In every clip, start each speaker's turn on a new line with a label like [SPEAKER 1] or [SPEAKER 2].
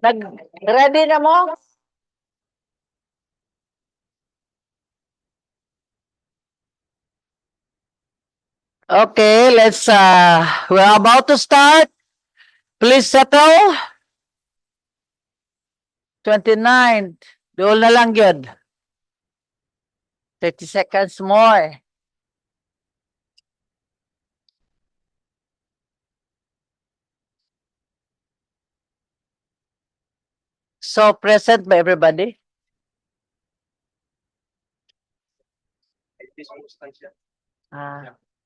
[SPEAKER 1] Ready na mo? Okay, we're about to start. Please settle. 29. Doon na lang yun. 30 seconds more. So, present ba everybody?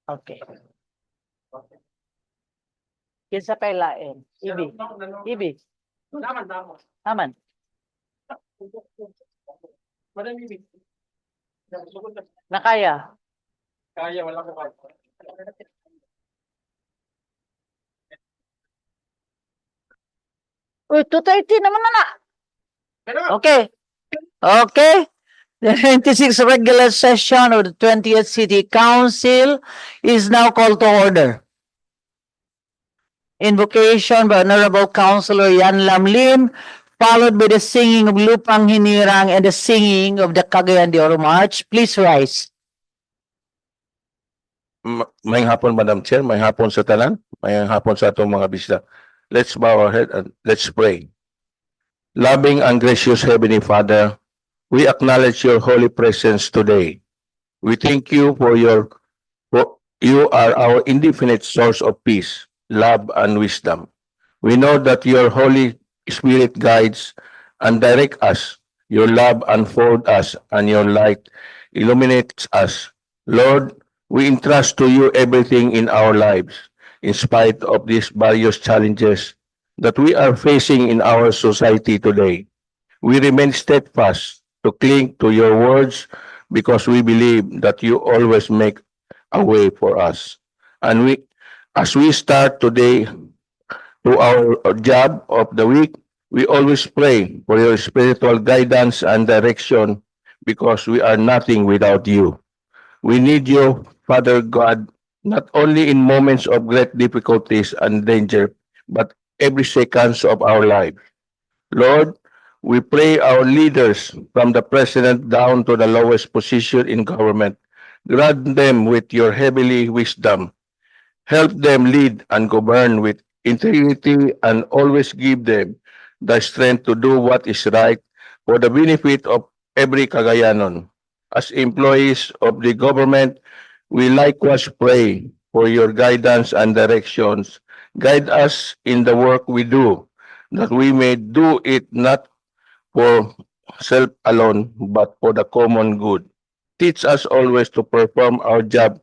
[SPEAKER 1] Okay. Kinsa pay lain? Ibi. Aman. Nakaya.
[SPEAKER 2] Kaya, wala ko ba?
[SPEAKER 1] Uy, 2:30 naman na. Okay. Okay. The 96th regular session of the 20th City Council is now called to order. Invocation by Honorable Councilor Yan Lamlim, followed by the singing of Lupang Hinirang and the singing of the Cagayan de Oro March. Please rise.
[SPEAKER 3] Mayang hapon, Madam Chair. Mayang hapon sa tanan. Mayang hapon sa atong mga bisita. Let's bow our head and let's pray. Loving and gracious Heavenly Father, we acknowledge your holy presence today. We thank you for you are our infinite source of peace, love, and wisdom. We know that your Holy Spirit guides and directs us. Your love unfolds us and your light illuminates us. Lord, we entrust to you everything in our lives, in spite of these various challenges that we are facing in our society today. We remain steadfast to cling to your words because we believe that you always make a way for us. And as we start today to our job of the week, we always pray for your spiritual guidance and direction because we are nothing without you. We need you, Father God, not only in moments of great difficulties and danger, but every seconds of our life. Lord, we pray our leaders from the president down to the lowest position in government. Grant them with your heavenly wisdom. Help them lead and govern with integrity and always give them the strength to do what is right for the benefit of every Cagayanon. As employees of the government, we likewise pray for your guidance and directions. Guide us in the work we do, that we may do it not for self alone, but for the common good. Teach us always to perform our job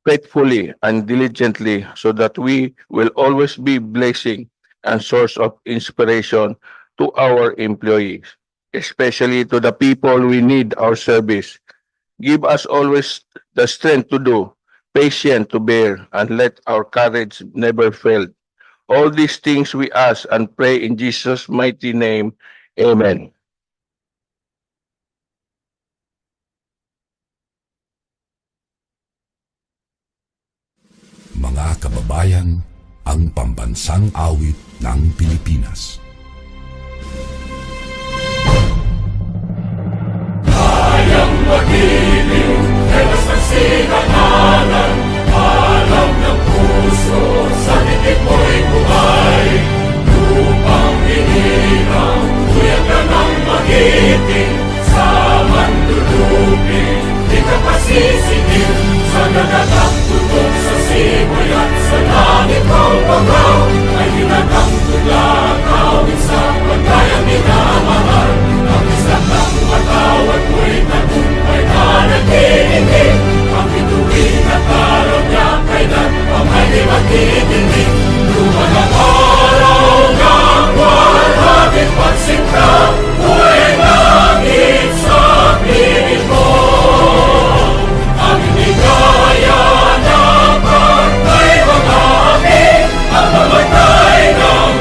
[SPEAKER 3] faithfully and diligently so that we will always be blessing and source of inspiration to our employees, especially to the people we need our service. Give us always the strength to do, patient to bear, and let our courage never fail. All these things we ask and pray in Jesus' mighty name. Amen.
[SPEAKER 4] Mga kababayan, ang pambansang awit ng Pilipinas.
[SPEAKER 5] Kayang magiliw, telas ng sinanalan, alam ng puso, sa titik mo'y buhay. Lupang hinirang, tuyag ka ng magiting, sa mandulupin, di ka pasisingil, sa nagatang tutok sa simoy at sa langit mong bangaw, ay hinatang tula, kawin sa pagkayang minamahal, ang isang ng matawad mo'y tagumpay na nagtitingin, ang bituin at araw niya kailan pa may di magtitingin. Luman ang araw ng walhagin pagsinta, buhay langit sa piling mo. Ang hindi kaya ng pagkay mga amin, ang mamatay ng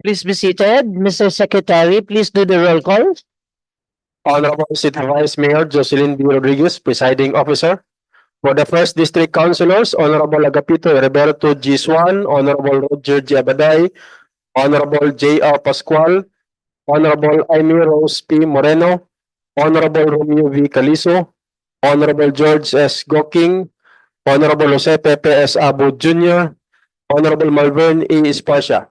[SPEAKER 1] Please be seated. Mr. Secretary, please do the roll call.
[SPEAKER 2] Honorable City Vice Mayor Jocelyn B. Rodriguez, Presiding Officer. For the First District Councilors, Honorable Agapito Roberto G. Swan, Honorable Roger G. Abaday, Honorable J.R. Pascual, Honorable Amy Rose P. Moreno, Honorable Romeo V. Caliso, Honorable George S. Goking, Honorable Jose Pepe S. Abu Jr., Honorable Malvern E. Espacia.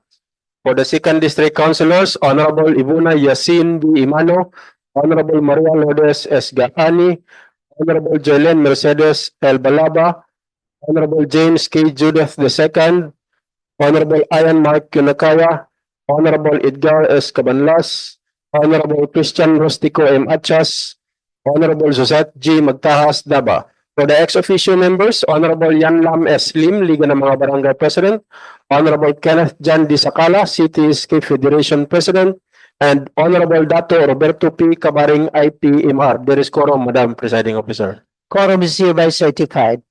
[SPEAKER 2] For the Second District Councilors, Honorable Ivuna Yasin B. Imano, Honorable Maria Lourdes S. Gaani, Honorable Jelen Mercedes L. Balaba, Honorable James K. Judith II, Honorable Ian Mark Yunakawa, Honorable Edgar S. Cabanlas, Honorable Christian Rustico M. Achas, Honorable Josette G. Magtahas Daba. For the ex-officio members, Honorable Yan Lam S. Lim, Liga ng mga Barangay President, Honorable Kenneth Jan D. Sakala, Cityscape Federation President, and Honorable Dato Roberto P. Cabaring IPMR. There is quorum, Madam Presiding Officer.
[SPEAKER 1] Quorum is hereby certified.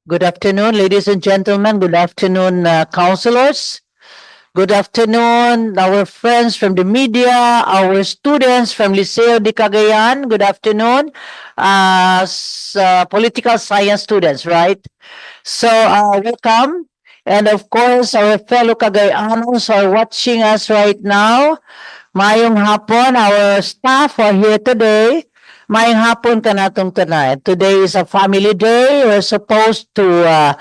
[SPEAKER 1] Good afternoon, ladies and gentlemen. Good afternoon, councilors. Good afternoon, our friends from the media, our students from Liceo de Cagayan. Good afternoon, political science students, right? So, welcome. And of course, our fellow Cagayanos are watching us right now. Mayong hapon, our staff are here today. Mayong hapon ka natong tonight. Today is a family day. We're supposed to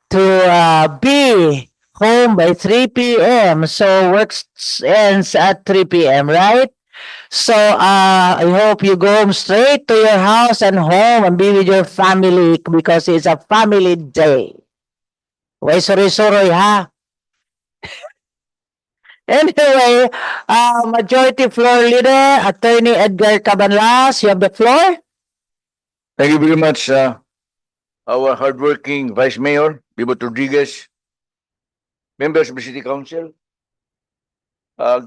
[SPEAKER 1] be home by 3 p.m. So work ends at 3 p.m., right? So I hope you go home straight to your house and home and be with your family because it's a family day. Why sorry, ha? Anyway, Majority Floor Leader, Attorney Edgar Cabanlas, you have the floor.
[SPEAKER 3] Thank you very much, our hardworking Vice Mayor, Bibot Rodriguez, members of the City Council,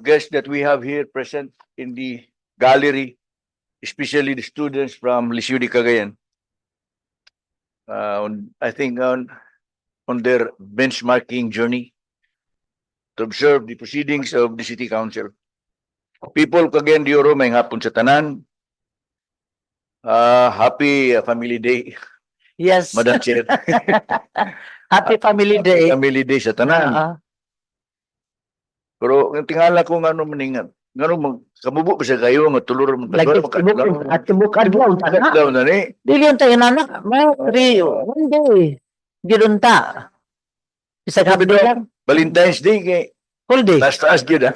[SPEAKER 3] guests that we have here present in the gallery, especially the students from Liceo de Cagayan. I think on their benchmarking journey to observe the proceedings of the City Council. People, Cagayan de Oro, may hapon sa tanan. Happy Family Day,
[SPEAKER 1] Yes.
[SPEAKER 3] Madam Chair.
[SPEAKER 1] Happy Family Day.
[SPEAKER 3] Family Day sa tanan. Pero ang tingala ko nga maningat. Nga kamubo pa siya kayo, nga tulur mo
[SPEAKER 1] Lagi tibuk at tibuk adlaw tana.
[SPEAKER 3] Adlaw na ni.
[SPEAKER 1] Dili yung tayo nanak. May one day. Gidunta. Isa gabi lang.
[SPEAKER 3] Valentine's Day kay
[SPEAKER 1] Whole day.
[SPEAKER 3] last taas gyud ah.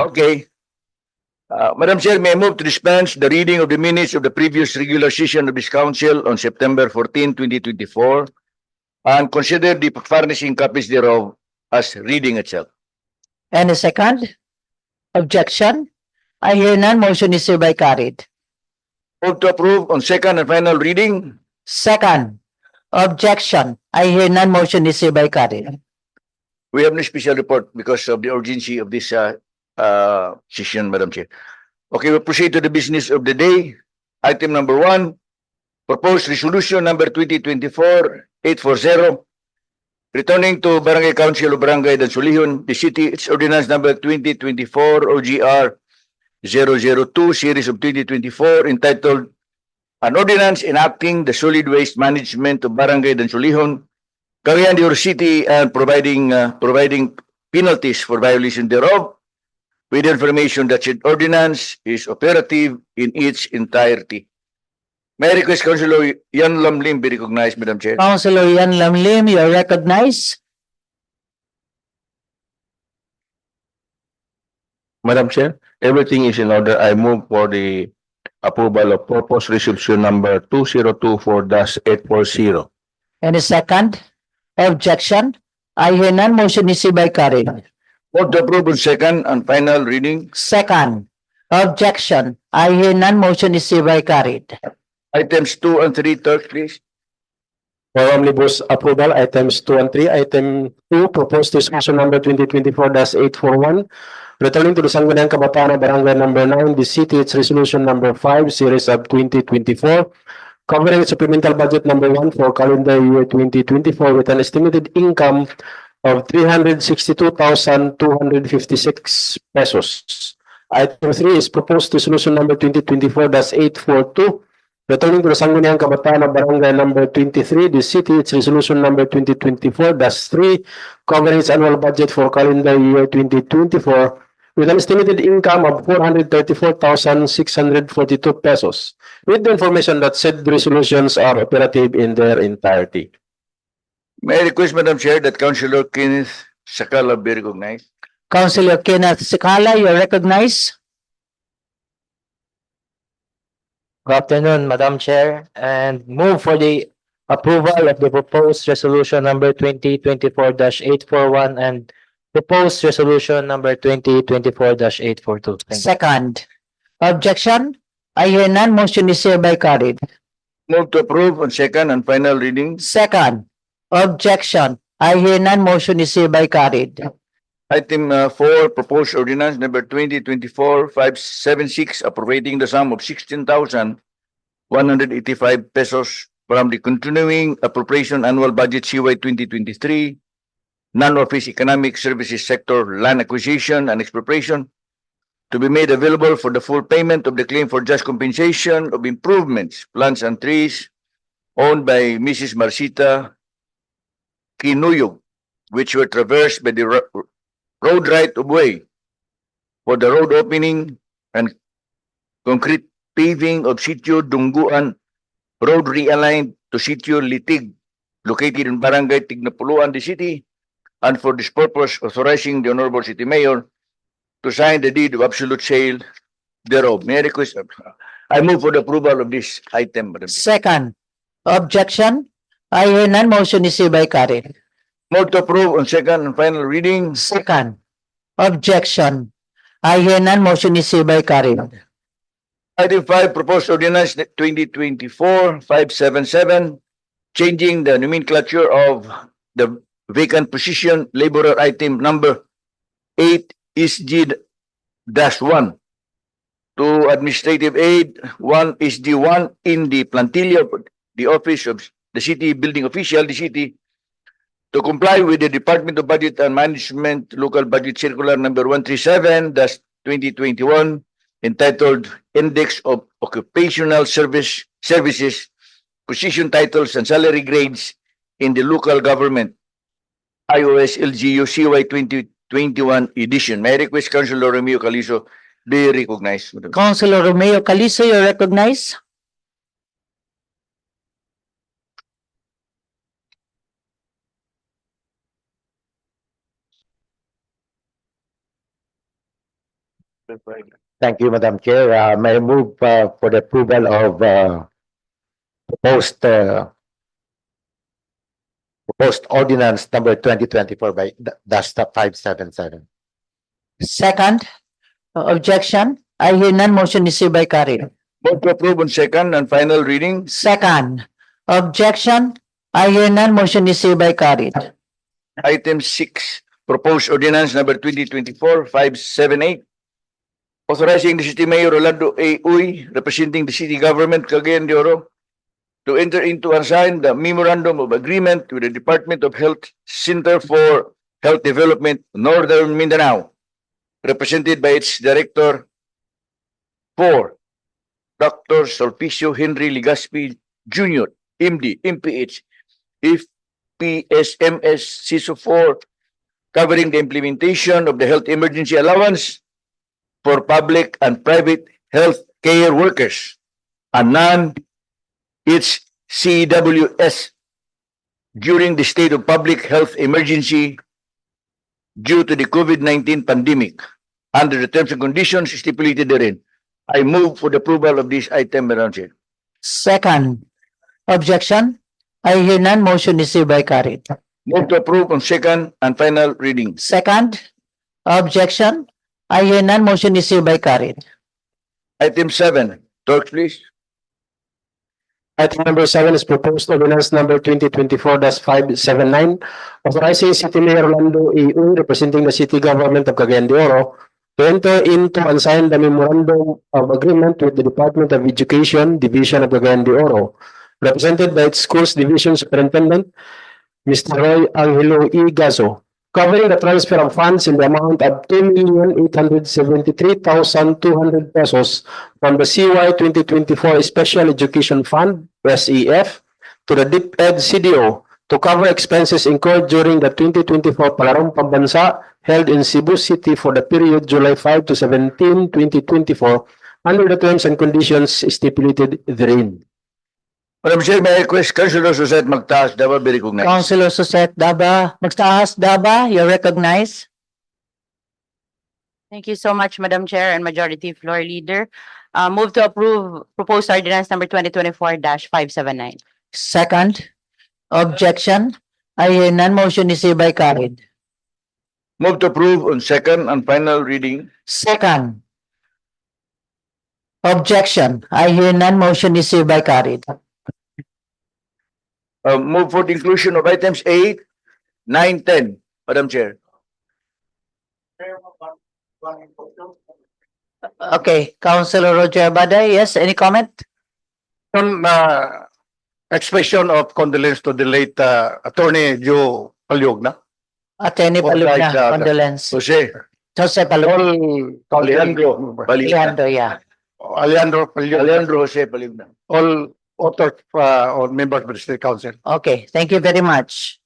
[SPEAKER 3] Okay. Madam Chair, may I move to dispense the reading of the minutes of the previous regular session of this council on September 14, 2024 and consider the furnishing copies thereof as reading itself.
[SPEAKER 1] And a second? Objection? I hear none. Motion is hereby carried.
[SPEAKER 3] Move to approve on second and final reading.
[SPEAKER 1] Second. Objection. I hear none. Motion is hereby carried.
[SPEAKER 3] We have no special report because of the urgency of this session, Madam Chair. Okay, we'll proceed to the business of the day. Item number 1, proposed resolution number 2024-840, returning to Barangay Council of Barangay Dansulihon, the city, its ordinance number 2024 OGR 002, series of 2024, entitled An Ordinance Enacting the Solid Waste Management of Barangay Dansulihon, Cagayan de Oro City, and providing penalties for violation thereof, with information that said ordinance is operative in its entirety. May I request Councilor Yan Lam Lim be recognized, Madam Chair?
[SPEAKER 1] Councilor Yan Lam Lim, you are recognized.
[SPEAKER 3] Madam Chair, everything is in order. I move for the approval of proposed resolution number 2024-840.
[SPEAKER 1] And a second? Objection? I hear none. Motion is hereby carried.
[SPEAKER 3] Vote to approve on second and final reading.
[SPEAKER 1] Second. Objection? I hear none. Motion is hereby carried.
[SPEAKER 3] Items 2 and 3, Clerk, please.
[SPEAKER 2] For omnibus approval, items 2 and 3. Item 2, proposed resolution number 2024-841, returning to the Sangguniang Kabataan Barangay number 9, the city, its resolution number 5, series of 2024, covering supplemental budget number 1 for calendar year 2024 with an estimated income of 362,256 pesos. Item 3 is proposed resolution number 2024-842, returning to the Sangguniang Kabataan of Barangay number 23, the city, its resolution number 2024-3, covering its annual budget for calendar year 2024 with an estimated income of 434,642 pesos, with the information that said resolutions are operative in their entirety.
[SPEAKER 6] May I request, Madam Chair, that Councilor Kenneth Sakala be recognized.
[SPEAKER 1] Councilor Kenneth Sikala, you are recognized.
[SPEAKER 7] Good afternoon, Madam Chair, and move for the approval of the proposed resolution number 2024-841 and proposed resolution number 2024-842. Thank you.
[SPEAKER 1] Second. Objection? I hear none. Motion is hereby carried.
[SPEAKER 6] Move to approve on second and final reading.
[SPEAKER 1] Second. Objection? I hear none. Motion is hereby carried.
[SPEAKER 6] Item 4, proposed ordinance number 2024-576, appropriating the sum of 16,185 pesos from the continuing appropriation annual budget CY 2023, non-office economic services sector land acquisition and expropriation, to be made available for the full payment of the claim for just compensation of improvements, plants and trees owned by Mrs. Marcita Kinuyog, which were traversed by the road right of way for the road opening and concrete paving of Sitio Dungguan Road realigned to Sitio Litig, located in Barangay Tignapuluan, the city, and for this purpose authorizing the Honorable City Mayor to sign the deed of absolute sale thereof. May I request, I move for the approval of this item, Madam Chair.
[SPEAKER 1] Second. Objection? I hear none. Motion is hereby carried.
[SPEAKER 6] Move to approve on second and final reading.
[SPEAKER 1] Second. Objection? I hear none. Motion is hereby carried.
[SPEAKER 6] Item 5, proposed ordinance 2024-577, changing the nomenclature of the vacant position laborer item number 8 SG-1 to administrative aid 1 SG-1 in the plantilla of the office of the city building official, the city, to comply with the Department of Budget and Management Local Budget Circular number 137-2021, entitled Index of Occupational Services, Position Titles and Salary Grades in the Local Government, iOS LGU CY 2021 edition. May I request Councilor Romeo Calizo be recognized, Madam.
[SPEAKER 1] Councilor Romeo Calizo, you are recognized.
[SPEAKER 7] Thank you, Madam Chair. May I move for the approval of proposed ordinance number 2024 by DASTA 577.
[SPEAKER 1] Second. Objection? I hear none. Motion is hereby carried.
[SPEAKER 6] Move to approve on second and final reading.
[SPEAKER 1] Second. Objection? I hear none. Motion is hereby carried.
[SPEAKER 6] Item 6, proposed ordinance number 2024-578, authorizing the City Mayor Rolando A. Uy, representing the city government, Cagayan de Oro, to enter into and sign the memorandum of agreement with the Department of Health Center for Health Development, Northern Mindanao, represented by its Director 4, Dr. Sulpicio Henry Legaspi Jr., MD, MPH, PSMS CISO 4, covering the implementation of the health emergency allowance for public and private health care workers and non-HCWS during the state of public health emergency due to the COVID-19 pandemic under the terms and conditions stipulated therein. I move for the approval of this item, Madam Chair.
[SPEAKER 1] Second. Objection? I hear none. Motion is hereby carried.
[SPEAKER 6] Move to approve on second and final reading.
[SPEAKER 1] Second. Objection? I hear none. Motion is hereby carried.
[SPEAKER 6] Item 7, clerk, please.
[SPEAKER 2] Item number 7 is proposed ordinance number 2024-579, authorizing City Mayor Rolando A. Uy, representing the city government of Cagayan de Oro, to enter into and sign the memorandum of agreement with the Department of Education, Division of Cagayan de Oro, represented by its schools division superintendent, Mr. Roy Angelo E. Gazo, covering the transfer of funds in the amount of 2,873,200 pesos from the CY 2024 Special Education Fund, SEF, to the DepEd CDO to cover expenses incurred during the 2024 Palarong Pambansa held in Cebu City for the period July 5 to 17, 2024, under the terms and conditions stipulated therein.
[SPEAKER 6] Madam Chair, may I request Councilor Suset Magtaas Daba be recognized.
[SPEAKER 1] Councilor Suset Daba, Magtaas Daba, you're recognized.
[SPEAKER 8] Thank you so much, Madam Chair and Majority Floor Leader. Move to approve proposed ordinance number 2024-579.
[SPEAKER 1] Second, objection. I hear none. Motion is hereby carried.
[SPEAKER 6] Move to approve on second and final reading.
[SPEAKER 1] Second, objection. I hear none. Motion is hereby carried.
[SPEAKER 6] Move for the inclusion of items 8, 9, 10, Madam Chair.
[SPEAKER 1] Okay, Councilor Roger Baday, yes, any comment?
[SPEAKER 9] Some expression of condolence to the late Attorney Joe Palyogna.
[SPEAKER 1] Attorney
[SPEAKER 9] All
[SPEAKER 1] Palugna,
[SPEAKER 9] right,
[SPEAKER 1] condolence.
[SPEAKER 6] Jose,
[SPEAKER 1] Jose Palugna,
[SPEAKER 9] All
[SPEAKER 6] Alejandro Paligna.
[SPEAKER 1] Leandro, yeah.
[SPEAKER 9] Alejandro Palyogna.
[SPEAKER 6] Alejandro Jose Paligna.
[SPEAKER 9] All authors or members of the State Council.
[SPEAKER 1] Okay, thank you very much.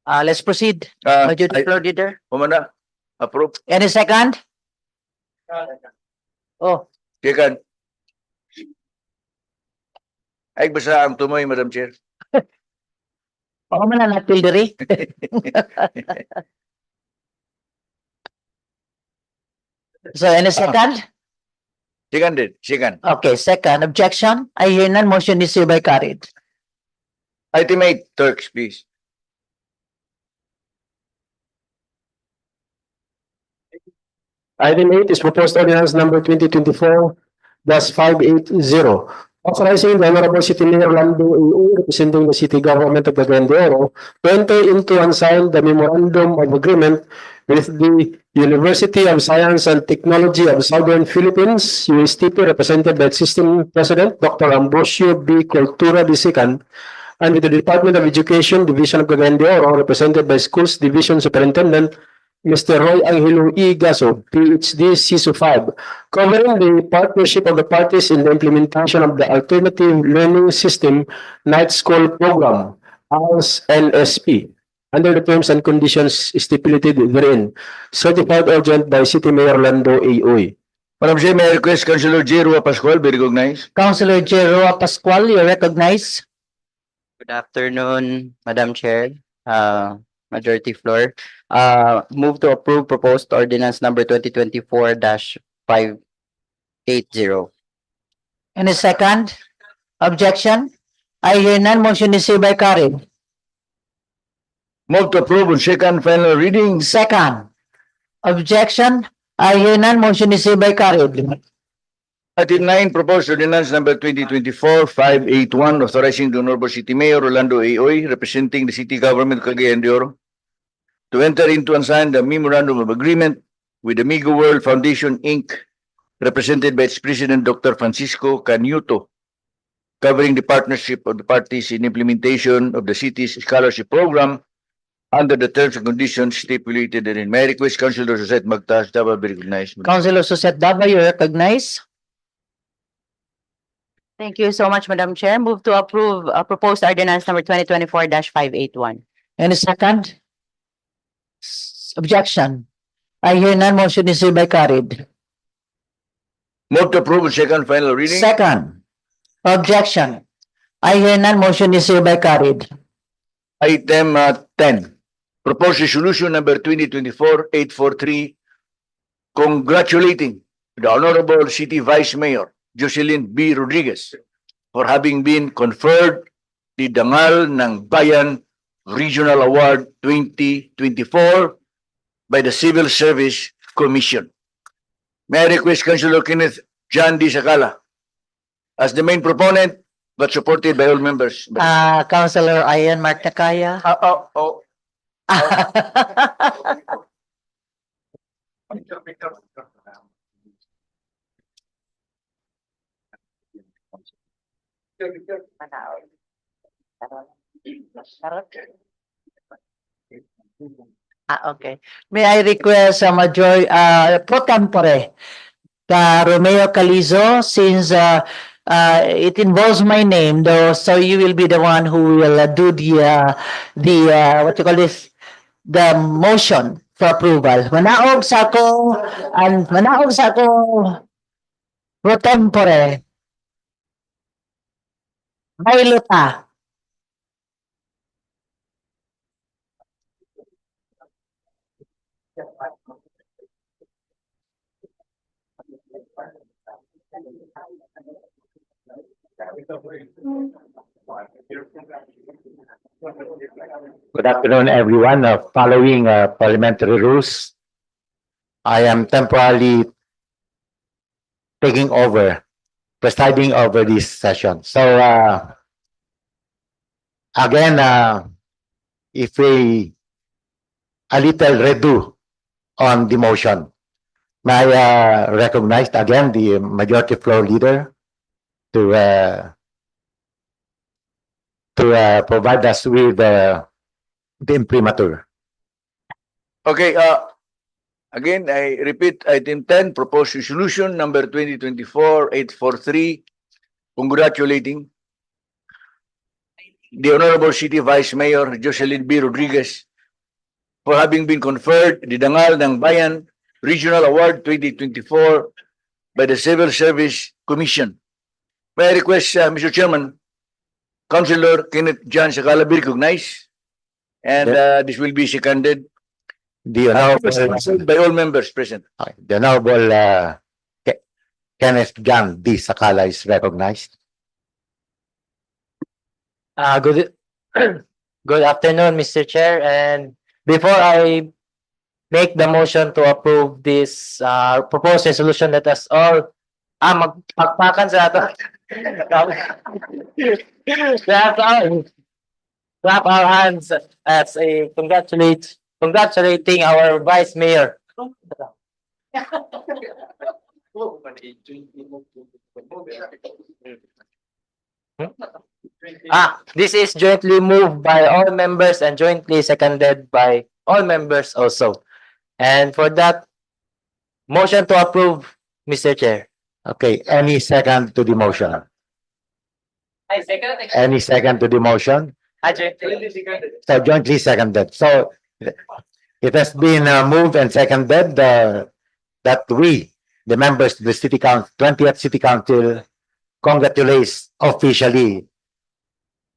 [SPEAKER 1] Let's proceed. Majority Floor Leader,
[SPEAKER 6] Pumana, approve.
[SPEAKER 1] any second? Oh,
[SPEAKER 6] Second. Ay, basta ang tumoy, Madam Chair.
[SPEAKER 1] ako man na natildiri. So, any second?
[SPEAKER 6] Seconded, second.
[SPEAKER 1] Okay, second, objection. I hear none. Motion is hereby carried.
[SPEAKER 6] Item 8, Turks, please.
[SPEAKER 2] Item 8 is proposed ordinance number 2024-580, authorizing the Honorable City Mayor Lando A.O., representing the city government of Cagayan de Oro, to enter into and sign the memorandum of agreement with the University of Science and Technology of Southern Philippines, USTP, represented by its system president, Dr. Ambrosio B. Cultura Disican, and with the Department of Education, Division of Cagayan de Oro, represented by Schools Division Superintendent, Mr. Roy Angelo E. Gaso, PhD, CISO 5, covering the partnership of the parties in the implementation of the Alternative Learning System Night School Program, ALS NSP, under the terms and conditions stipulated therein, certified urgent by City Mayor Lando A.O.
[SPEAKER 6] Madam Chair, may I request Councilor J. Rua Pascual be recognized.
[SPEAKER 1] Councilor Jeroa Pascual, you're recognized.
[SPEAKER 7] Good afternoon, Madam Chair, Majority Floor. Move to approve proposed ordinance number 2024-580.
[SPEAKER 1] Any second? Objection? I hear none. Motion is hereby carried.
[SPEAKER 6] Move to approve on second final reading.
[SPEAKER 1] Second, objection? I hear none. Motion is hereby carried.
[SPEAKER 6] Item 9, proposed ordinance number 2024-581, authorizing the Honorable City Mayor Rolando A.O., representing the city government of Cagayan de Oro, to enter into and sign the memorandum of agreement with the Migo World Foundation, Inc., represented by its president, Dr. Francisco Canuto, covering the partnership of the parties in implementation of the city's scholarship program under the terms and conditions stipulated therein. May I request Councilor Suset Magtaas Daba be recognized.
[SPEAKER 1] Councilor Suset Daba, you recognize.
[SPEAKER 8] Thank you so much, Madam Chair. Move to approve proposed ordinance number 2024-581.
[SPEAKER 1] Any second? Objection? I hear none. Motion is hereby carried.
[SPEAKER 6] Move to approve on second final reading.
[SPEAKER 1] Second, objection? I hear none. Motion is hereby carried.
[SPEAKER 6] Item 10, proposed resolution number 2024-843, congratulating the Honorable City Vice Mayor Jocelyn B. Rodriguez for having been conferred the Dangal ng Bayan Regional Award 2024 by the Civil Service Commission. May I request Councilor Kenneth John D. Sakala as the main proponent, but supported by all members.
[SPEAKER 1] Councilor Ian Martakaya. Okay. May I request a pro tempore, Romeo Calizo, since it involves my name though, so you will be the one who will do what you call this, the motion for approval. Manaog sa ako pro tempore. Bailota.
[SPEAKER 10] Good afternoon, everyone. Following parliamentary rules, I am temporarily taking over, presiding over this session. So, again, if a little redo on the motion, may I recognize again the majority floor leader to provide us with the imprimatur.
[SPEAKER 6] Okay, again, I repeat, item 10, proposed resolution number 2024-843, congratulating the Honorable City Vice Mayor Jocelyn B. Rodriguez for having been conferred the Dangal ng Bayan Regional Award 2024 by the Civil Service Commission. May I request, Mr. Chairman, Councilor Kenneth John Sakala be recognized, and this will be seconded
[SPEAKER 10] The Honorable,
[SPEAKER 6] by all members present.
[SPEAKER 10] the Honorable Kenneth John D. Sakala is recognized.
[SPEAKER 7] Good good afternoon, Mr. Chair, and before I make the motion to approve this proposed resolution, let us all magpakpakan sa ato. Let's all clap our hands as a congratulating our Vice Mayor. This is jointly moved by all members and jointly seconded by all members also. And for that, motion to approve, Mr. Chair.
[SPEAKER 10] Okay, any second to the motion?
[SPEAKER 7] I second.
[SPEAKER 10] Any second to the motion? So jointly seconded. So it has been moved and seconded that we, the members of the City Council, 20th City Council, congratulates officially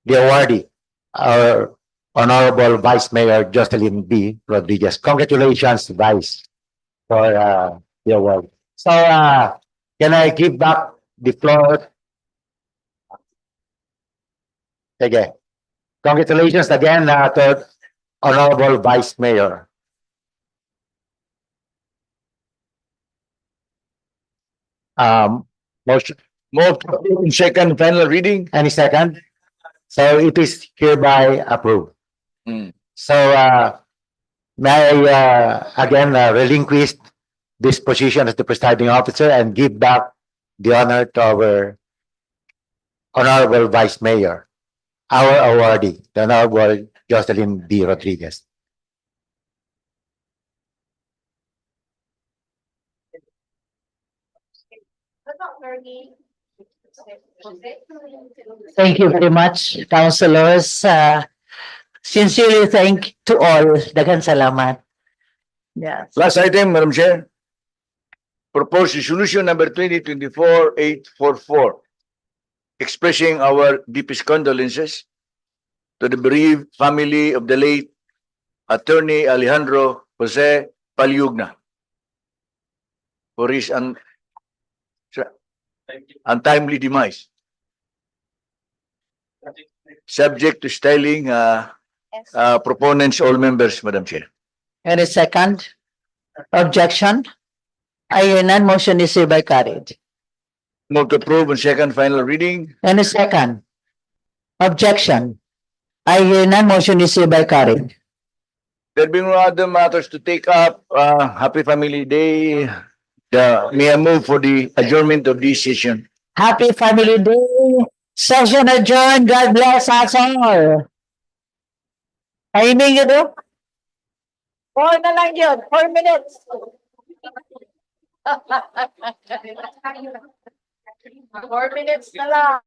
[SPEAKER 10] the awardee, our Honorable Vice Mayor Jocelyn B. Rodriguez. Congratulations, Vice, for the award. So, can I give back the floor? Okay. Congratulations again to Honorable Vice Mayor. Motion,
[SPEAKER 6] Move to approve in second final reading.
[SPEAKER 10] any second? So it is hereby approved.
[SPEAKER 6] Mm.
[SPEAKER 10] So, may I again relinquish this position as the presiding officer and give back the honor to our Honorable Vice Mayor, our awardee, the Honorable Jocelyn D. Rodriguez.
[SPEAKER 1] Thank you very much, councilors. Sincerely thank to all. Daghang salamat. Yes.
[SPEAKER 6] Last item, Madam Chair. Proposed resolution number 2024-844, expressing our deepest condolences to the bereaved family of the late Attorney Alejandro Jose Paliugna for his untimely demise. Subject to styling, proponents, all members, Madam Chair.
[SPEAKER 1] Any second objection? I hear none. Motion is hereby carried.
[SPEAKER 6] Move to approve on second final reading.
[SPEAKER 1] Any second objection? I hear none. Motion is hereby carried.
[SPEAKER 6] There being no other matters to take up, happy Family Day. May I move for the adjournment of this session?
[SPEAKER 1] Happy Family Day. Session adjourned. God bless us all. Timing yun, 4 na lang yun. 4 minutes. 4 minutes na lang.